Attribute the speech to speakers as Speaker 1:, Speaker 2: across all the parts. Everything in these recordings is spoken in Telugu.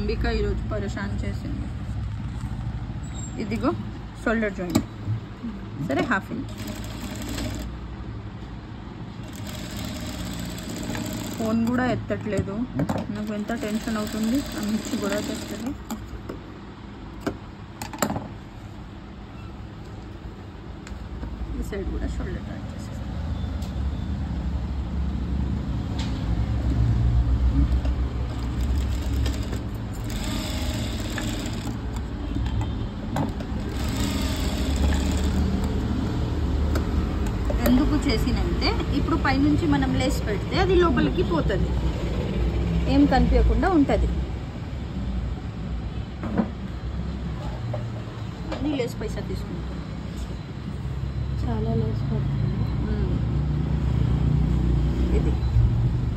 Speaker 1: అంబిక ఈరోజు పరేషాన్ చేసింది. ఇదిగో షోల్డర్ జాయింట్ సరే, 1/2 ఇంచ్. ఫోన్ కూడా ఎత్తట్లేదు, నాకు ఎంత టెన్షన్ అవుతుంది. ఆ మిర్చి కూడా చేస్తుంది. ఈ సైడ్ కూడా షోల్డర్ జాయింట్ చేసేస్తాను. ఎందుకు చేసినంటే ఇప్పుడు పైనుంచి మనం లేస్ పెడితే అది లోపలికి పోతుంది, ఏం కనిపించకుండా ఉంటుంది. అది లేస్ పైసా తీసుకుంటాం,
Speaker 2: చాలా లేస్ పడుతుంది.
Speaker 1: ఇది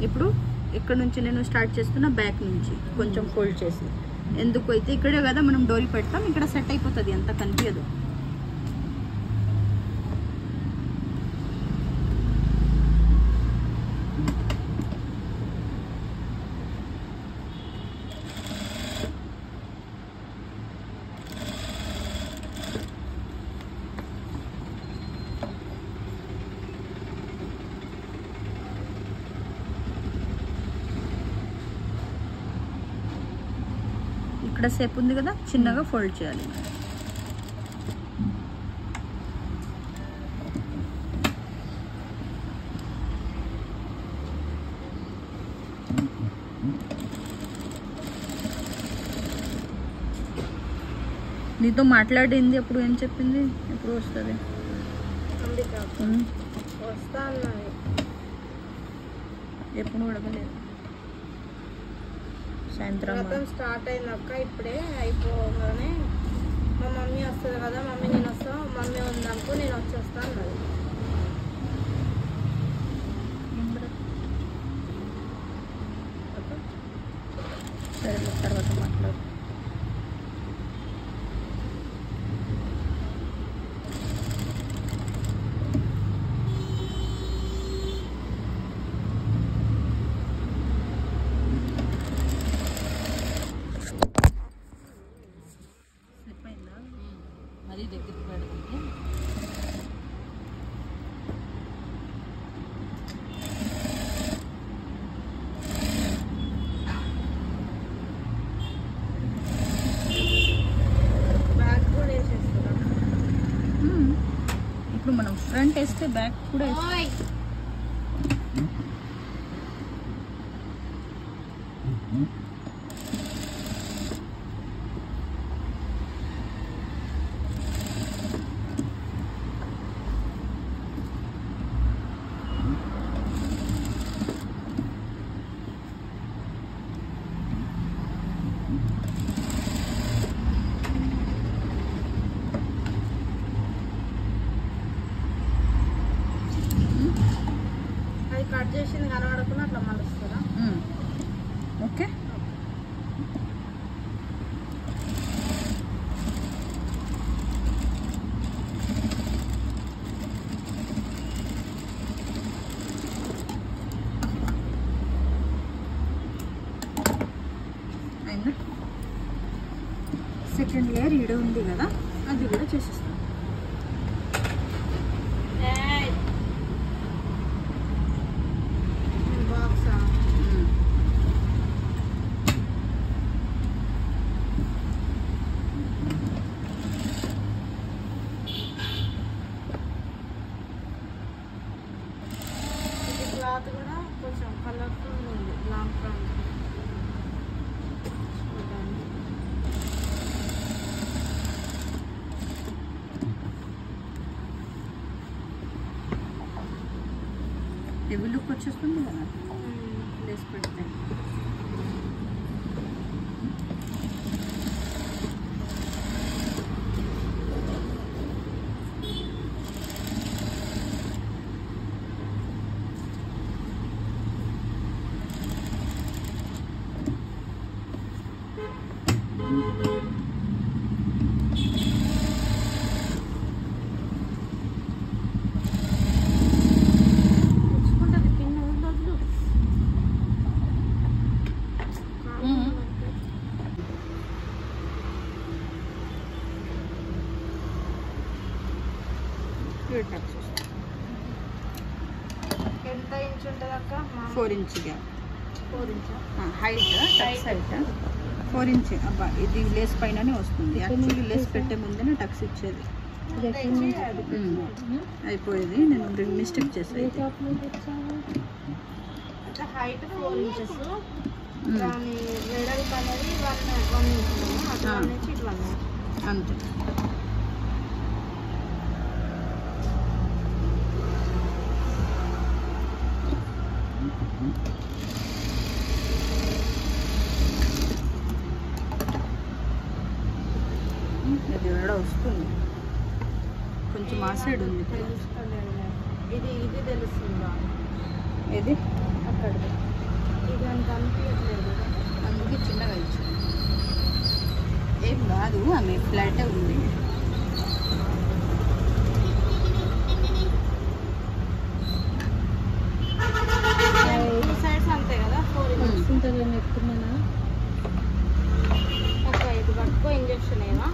Speaker 1: ఇప్పుడు ఇక్కడ నుంచి నేను స్టార్ట్ చేస్తున్నా, బ్యాక్ నుంచి కొంచెం ఫోల్డ్ చేసి. ఎందుకు అయితే ఇక్కడే కదా మనం డోరీ పెడతాం, ఇక్కడ సెట్ అయిపోతుంది, అంత కనిపించదు. ఇక్కడ సేపు ఉంది కదా, చిన్నగా ఫోల్డ్ చేయాలి. నీతో మాట్లాడింది అప్పుడు ఏం చెప్పింది? ఎప్పుడు వస్తుంది?
Speaker 2: వస్తా అన్నది.
Speaker 1: ఎప్పుడు అడగలేదు. సాయంత్రం
Speaker 2: వ్రతం స్టార్ట్ అయిందక్క, ఇప్పుడే అయిపోగానే మా మమ్మీ వస్తుంది కదా, మమ్మీ నేను వస్తా, మమ్మీ ఉందనుకో నేను వచ్చేస్తా అన్నది.
Speaker 1: సరే తర్వాత మాట్లాడు.
Speaker 2: మరీ దగ్గరికి పెడుతుంటే బ్యాక్ కూడా వేసేస్తున్నా.
Speaker 1: ఇప్పుడు మనం ఫ్రంట్ వేస్తే బ్యాక్ కూడా
Speaker 2: అది కట్ చేసింది కనబడకుండా అట్లా మలుస్తుందా?
Speaker 1: ఓకే. అయిందా? సెకండ్ లేయర్ ఈడ ఉంది కదా, అది కూడా చేసేస్తాం.
Speaker 2: బాక్సా? ఇది క్లాత్ కూడా కొంచెం కలర్ఫుల్ ఉంది, లాంగ్ ఫ్రాక్.
Speaker 1: టేబుల్ లుక్ వచ్చేస్తుంది కదా లేస్ పెడితే. రావాల్సి వస్తుంది.
Speaker 2: ఎంత ఇంచ్ ఉంటుంది అక్క?
Speaker 1: 4 inch gap.
Speaker 2: 4 inch
Speaker 1: height, tucks height 4 inch. అబ్బా ఇది లేస్ పైననే వస్తుంది. యాక్చువల్లీ లేస్ పెట్టే ముందే టక్స్ ఇచ్చేది. అయిపోయేది. నేను మిస్టేక్ చేసేది.
Speaker 2: హైట్ 4 ఇంచెస్, దాని వెడల్పు అనేది 1 ఇంచ్. అటు 1 ఇంచ్, ఇటు 1 ఇంచ్
Speaker 1: అంతే. ఇది కూడా వస్తుంది కొంచెం ఆ సైడ్ ఉంది.
Speaker 2: ఇది తెలుస్తుంది.
Speaker 1: ఇది
Speaker 2: అక్కడ ఇది అంత అనిపించట్లేదు,
Speaker 1: అందుకే చిన్నగా ఇచ్చింది. ఏం కాదు, ఆమె ఫ్లాటే ఉంది.
Speaker 2: సైడ్స్ అంతే కదా. 4 ఇంచెస్ ఉంటుందని చెప్తున్నానా. ఒక ఇది పట్టుకో, ఇంజక్షన్ ఏనా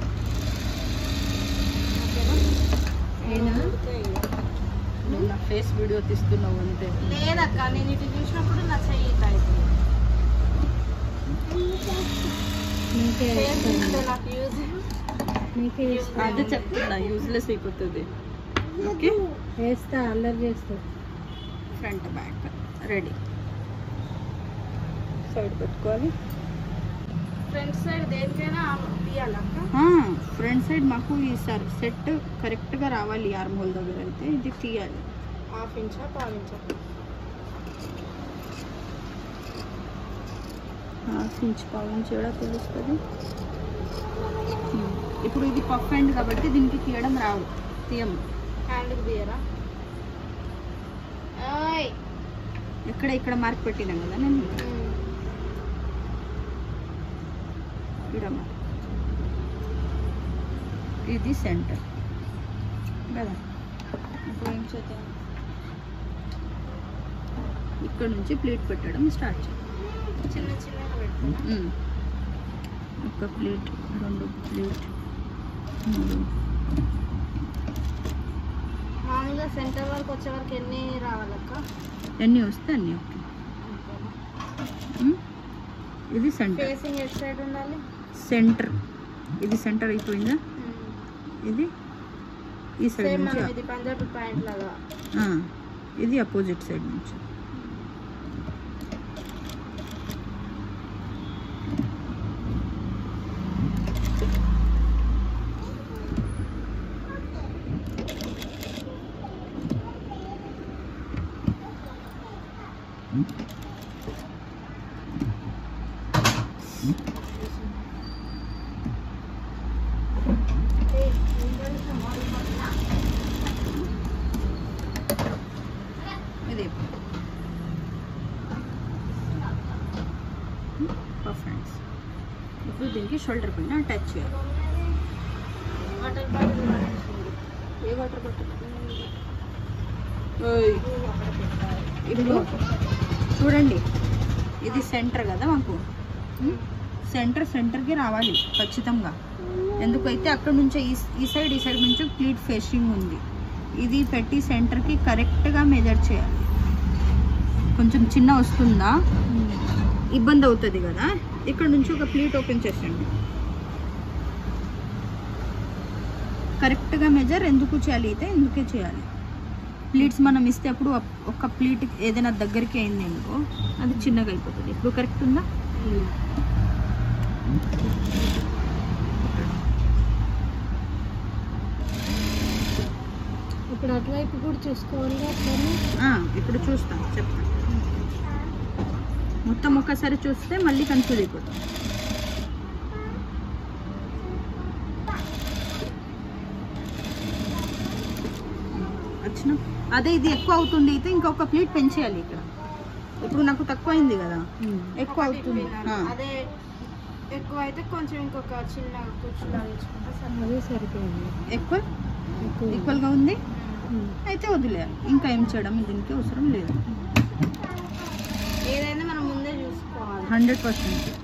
Speaker 1: నువ్వు నా ఫేస్ వీడియో తీస్తున్నావు అంతే.
Speaker 2: లేదక్క, నేను ఇటు చూసినప్పుడు నా చెయ్యి ఇట్లా అవుతుంది. నాకు యూజ్
Speaker 1: అదే చెప్తున్నా, యూజ్లెస్ అయిపోతుంది. ఓకే
Speaker 2: వేస్తా, అల్లరి చేస్తా.
Speaker 1: Front back ready. సైడ్ పెట్టుకోవాలి.
Speaker 2: ఫ్రంట్ సైడ్ దేనికైనా తీయాలక్క.
Speaker 1: ఫ్రంట్ సైడ్ మాకు ఈసారి సెట్ కరెక్ట్గా రావాలి. ఆర్మ్ హోల్ దగ్గర అయితే ఇది తీయాలి.
Speaker 2: 1/2 ఇంచా 1/4 ఇంచా?
Speaker 1: 1/2 ఇంచ్ 1/4 ఇంచ్ కూడా తెలుస్తుంది. ఇప్పుడు ఇది పఫ్ హ్యాండ్ కాబట్టి దీనికి తీయడం రావు, తీయము.
Speaker 2: హ్యాండ్కి తీయరా?
Speaker 1: ఇక్కడ మార్క్ పెట్టినా కదా నేను. ఇది సెంటర్ కదా. ఇప్పుడు ఏం చేద్దాం, ఇక్కడ నుంచి ప్లేట్ పెట్టడం స్టార్ట్ చేద్దాం.
Speaker 2: చిన్న చిన్నగా పెట్టుకున్నా.
Speaker 1: ఒక ప్లేట్, 2 ప్లేట్, 3.
Speaker 2: మామూలుగా సెంటర్ వరకు వచ్చే వరకు ఎన్ని రావాలక్క?
Speaker 1: ఎన్ని వస్తే అన్ని. ఓకే, ఇది సెంటర్.
Speaker 2: ఫేసింగ్ ఎట్ సైడ్ ఉండాలి?
Speaker 1: సెంటర్. ఇది సెంటర్ అయిపోయిందా? ఇది ఈ సైడ్
Speaker 2: సేమ్
Speaker 1: నుంచి.
Speaker 2: మనం ఇది పంజాబీ పాయింట్ లాగా.
Speaker 1: ఇది అపోజిట్ సైడ్ నుంచి. ఇది పర్ఫెక్ట్. ఇప్పుడు దీనికి షోల్డర్ పైన అటాచ్ చేయాలి.
Speaker 2: వాటర్ బాటిల్
Speaker 1: ఏ వాటర్ బాటిల్? ఇప్పుడు చూడండి, ఇది సెంటర్ కదా మాకు. సెంటర్కి రావాలి ఖచ్చితంగా. ఎందుకైతే అక్కడ నుంచి ఈ సైడ్ నుంచి ప్లీట్ ఫేసింగ్ ఉంది. ఇది పెట్టి సెంటర్కి కరెక్ట్గా మెజర్ చేయాలి. కొంచెం చిన్న వస్తుందా ఇబ్బంది అవుతుంది కదా. ఇక్కడ నుంచి ఒక ప్లీట్ ఓపెన్ చేసండి. కరెక్ట్గా మెజర్ ఎందుకు చేయాలి అయితే ఎందుకే చేయాలి. ప్లీట్స్ మనం ఇస్తే అప్పుడు ఒక ప్లీట్ ఏదైనా దగ్గరికి అయింది అనుకో, అది చిన్నగా అయిపోతుంది. ఇప్పుడు కరెక్ట్ ఉందా?
Speaker 2: ఇప్పుడు అటువైపు కూడా చూసుకోవాలి.
Speaker 1: ఇప్పుడు చూస్తాను, చెప్తాను. మొత్తం ఒక్కసారి చూస్తే మళ్ళీ కన్ఫ్యూజ్ అయిపోతుంది. వచ్చిన అదే ఇది ఎక్కువ అవుతుంది అయితే ఇంకొక ప్లేట్ పెంచేయాలి ఇక్కడ. ఇప్పుడు నాకు తక్కువ అయింది కదా, ఎక్కువ అవుతుంది.
Speaker 2: అదే ఎక్కువ అయితే కొంచెం ఇంకొక చిన్న కూర్చులా తీసుకుంటే సరిపోయింది.
Speaker 1: ఎక్కువ ఈక్వల్గా ఉంది అయితే వదిలేయాలి. ఇంకా ఏం చేయడం దీనికి అవసరం లేదు.
Speaker 2: ఏదైనా మనం ముందే చూసుకోవాలి
Speaker 1: 100%.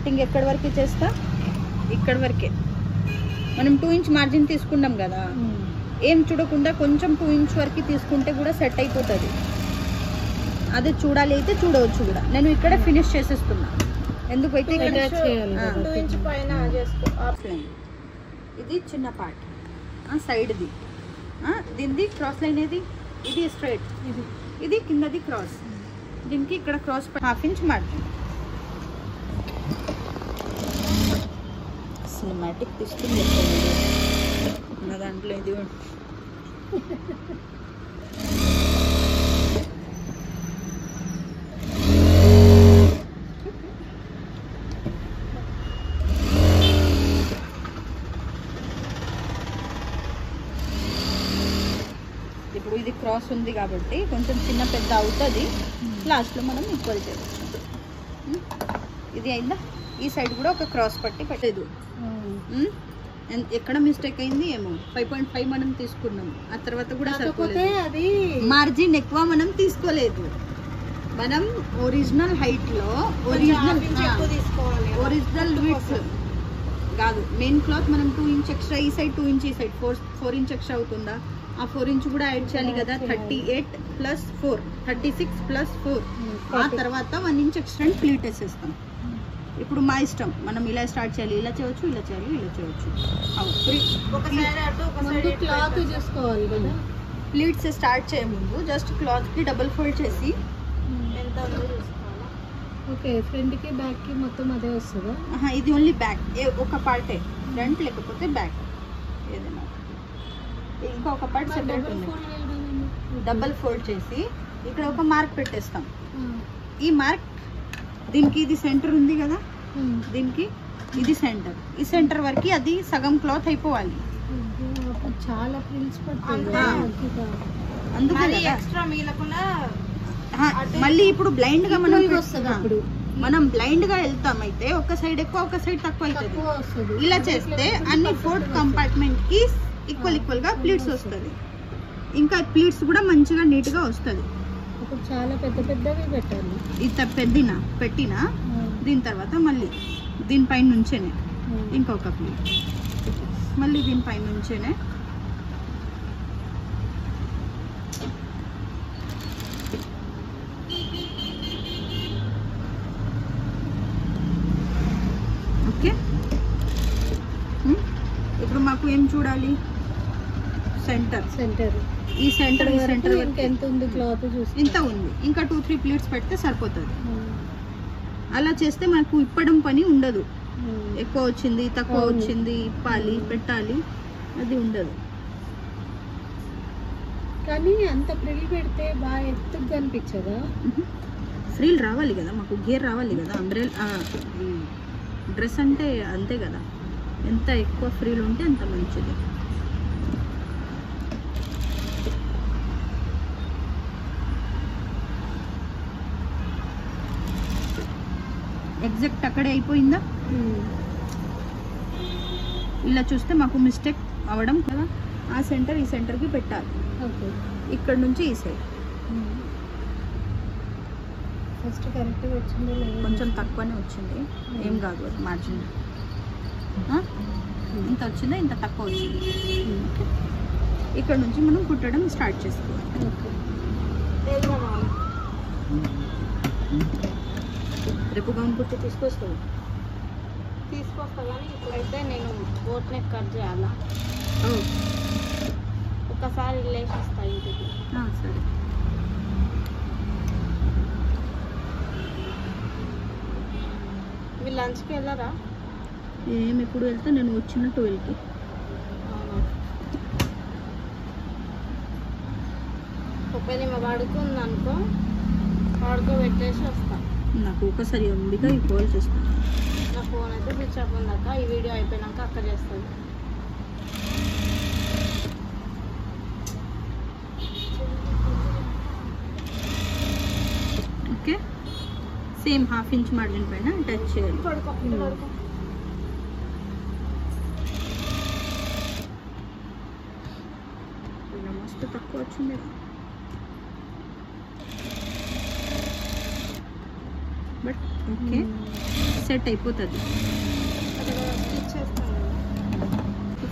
Speaker 1: కటింగ్ ఎక్కడి వరకు చేస్తా, ఇక్కడ వరకే. మనం 2 ఇంచ్ మార్జిన్ తీసుకున్నాం కదా, ఏం చూడకుండా కొంచెం 2 ఇంచ్ వరకు తీసుకుంటే కూడా సెట్ అయిపోతుంది. అదే చూడాలి అయితే చూడవచ్చు కూడా. నేను ఇక్కడ ఫినిష్ చేసేస్తున్నా, ఎందుకైతే ఇక్కడ
Speaker 2: 2 ఇంచ్ పైన చేసుకో.
Speaker 1: ఇది చిన్న పార్ట్ సైడ్ది, దీనిది క్రాస్ లైన్ ఏది, ఇది స్ట్రైట్, ఇది కిందది క్రాస్. దీనికి ఇక్కడ క్రాస్ 1/2 ఇంచ్ మార్జిన్. సినిమాటిక్ తీసుకుని నా దాంట్లో ఇది ఇప్పుడు ఇది క్రాస్ ఉంది కాబట్టి కొంచెం చిన్న పెద్ద అవుతుంది, లాస్ట్లో మనం ఈక్వల్ చేయవచ్చు. ఇది అయిందా, ఈ సైడ్ కూడా ఒక క్రాస్ పట్టి పెట్టలేదు. ఎక్కడ మిస్టేక్ అయింది ఏమో, 5.5 మనం తీసుకున్నాం, ఆ తర్వాత కూడా సరిపోలేదు.
Speaker 2: అది
Speaker 1: మార్జిన్ ఎక్కువ మనం తీసుకోలేదు. మనం ఒరిజినల్ హైట్ లో ఒరిజినల్ విడ్త్ కాదు, మెయిన్ క్లాత్ మనం 2 ఇంచ్ ఎక్స్ట్రా, ఈ సైడ్ 2 ఇంచ్, ఈ సైడ్ 4 ఇంచ్ ఎక్స్ట్రా అవుతుందా, ఆ 4 ఇంచ్ కూడా యాడ్ చేయాలి కదా. 38 + 4 36 + 4, ఆ తర్వాత 1 ఇంచ్ ఎక్స్ట్రా ప్లీట్ వేసేస్తాం. ఇప్పుడు మా ఇష్టం, మనం ఇలా స్టార్ట్ చేయాలి, ఇలా చేయవచ్చు, ఇలా చేయాలి, ఇలా చేయవచ్చు.
Speaker 2: క్లాత్ చేసుకోవాలి కదా.
Speaker 1: ప్లీట్స్ స్టార్ట్ చేయముందు జస్ట్ క్లాత్కి డబుల్ ఫోల్డ్ చేసి
Speaker 2: ఎంత ఉందో చూసుకోవాలి. ఓకే, ఫ్రంట్కి బ్యాక్కి మొత్తం అదే వస్తుందా?
Speaker 1: ఇది ఓన్లీ బ్యాక్, ఒక పార్టే, ఫ్రంట్ లేకపోతే బ్యాక్ ఏదైనా. ఇంకా ఒక పార్ట్ సెపరేట్ ఉంది. డబుల్ ఫోల్డ్ చేసి ఇక్కడ ఒక మార్క్ పెట్టేస్తాం. ఈ మార్క్ దీనికి ఇది సెంటర్ ఉంది కదా, దీనికి ఇది సెంటర్, ఈ సెంటర్ వరకు అది సగం క్లాత్ అయిపోవాలి.
Speaker 2: చాలా ఫ్రిల్స్
Speaker 1: అందుకే
Speaker 2: ఎక్స్ట్రా మిగలకుండా.
Speaker 1: మళ్ళీ ఇప్పుడు బ్లైండ్ గా మనం బ్లైండ్ గా వెళ్తాం అయితే ఒక సైడ్ ఎక్కువ ఒక సైడ్ తక్కువ అవుతుంది. ఇలా చేస్తే అన్ని 4 కంపార్ట్మెంట్ కి ఈక్వల్ గా ప్లీట్స్ వస్తుంది. ఇంకా ప్లీట్స్ కూడా మంచిగా నీట్ గా వస్తుంది.
Speaker 2: చాలా పెద్దవి పెట్టాలి.
Speaker 1: ఇంత పెట్టినా దీని తర్వాత మళ్ళీ దీనిపైన నుంచేనే ఇంకొక ప్లీట్, మళ్ళీ దీనిపైన నుంచేనే ఓకే. ఇప్పుడు మాకు ఏం చూడాలి, సెంటర్ ఈ సెంటర్
Speaker 2: ఎంత ఉంది క్లాత్ చూసి,
Speaker 1: ఇంత ఉంది, ఇంకా 2-3 ప్లీట్స్ పెడితే సరిపోతుంది. అలా చేస్తే మనకు ఇప్పడం పని ఉండదు. ఎక్కువ వచ్చింది తక్కువ వచ్చింది ఇప్పాలి పెట్టాలి అది ఉండదు.
Speaker 2: కానీ అంత ఫ్రిల్ పెడితే బాగా ఎత్తుగా అనిపించదా?
Speaker 1: ఫ్రిల్ రావాలి కదా, మాకు గేర్ రావాలి కదా. అంబ్రెల్లా డ్రెస్ అంటే అంతే కదా, ఎంత ఎక్కువ ఫ్రిల్ ఉంటే అంత మంచిది. ఎగ్జాక్ట్ అక్కడే అయిపోయిందా? ఇలా చూస్తే మాకు మిస్టేక్ అవ్వడం కదా. ఆ సెంటర్ ఈ సెంటర్కి పెట్టాలి. ఇక్కడ నుంచి ఈ సైడ్
Speaker 2: ఫస్ట్ కరెక్ట్గా వచ్చింది,
Speaker 1: కొంచెం తక్కువనే వచ్చింది, ఏం కాదు. అది మార్జిన్ ఇంత వచ్చిందా, ఇంత తక్కువ వచ్చింది. ఇక్కడ నుంచి మనం కుట్టడం స్టార్ట్ చేసుకోవాలి. రేపు గౌన్ కుట్టి తీసుకొస్తాను
Speaker 2: కానీ ఇప్పుడైతే నేను బోట్ నెక్ కట్ చేయాలా, ఒకసారి రిలేషన్ ఇస్తాను ఇంటికి.
Speaker 1: సరే.
Speaker 2: మీరు లంచ్కి వెళ్ళారా?
Speaker 1: ఏమి ఇప్పుడు వెళ్తే నేను వచ్చిన 12కి.
Speaker 2: ఒకవేళ మా పడుకుంది అనుకో, పడుకోబెట్టేసి వస్తాను.
Speaker 1: నాకు ఒకసారి ఉందిగా ఈ కాల్ చేస్తాను.
Speaker 2: నా ఫోన్ అయితే స్విచ్ ఆఫ్ ఉందాక, ఈ వీడియో అయిపోయినాక అక్కడ చేస్తాను.
Speaker 1: ఓకే, సేమ్ 1/2 ఇంచ్ మార్జిన్ పైన టచ్ చేయాలి. మస్తు తక్కువ వచ్చింది. బట్ ఓకే, సెట్ అయిపోతుంది.
Speaker 2: స్టిచ్ చేస్తాను.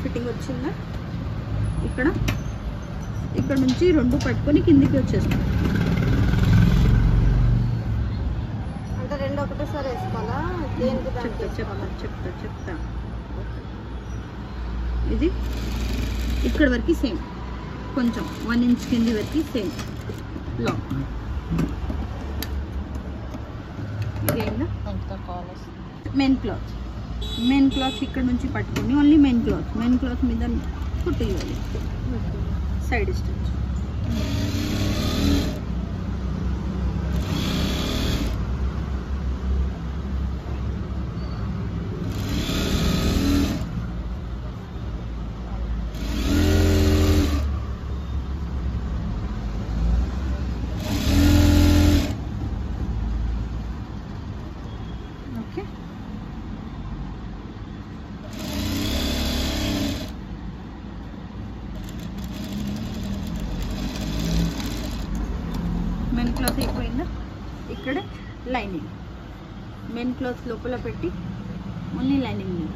Speaker 1: ఫిట్టింగ్ వచ్చిందా? ఇక్కడ నుంచి 2 పట్టుకొని కిందికి వచ్చేస్తాం.
Speaker 2: అంటే 2 ఒకటేసారి వేసుకోవాలా? దేనికి దానికి
Speaker 1: చెప్తా. ఇది ఇక్కడ వరకు సేమ్, కొంచెం 1 ఇంచ్ కింది వరకు సేమ్ లాక్. ఇది అయిందా? మెయిన్ క్లాత్ ఇక్కడ నుంచి పట్టుకొని ఓన్లీ మెయిన్ క్లాత్ మీద కుట్టేయాలి. Side stitch. Okay, main cloth అయిపోయిందా? ఇక్కడ లైనింగ్, మెయిన్ క్లాత్ లోపల పెట్టి ఓన్లీ లైనింగ్ మీద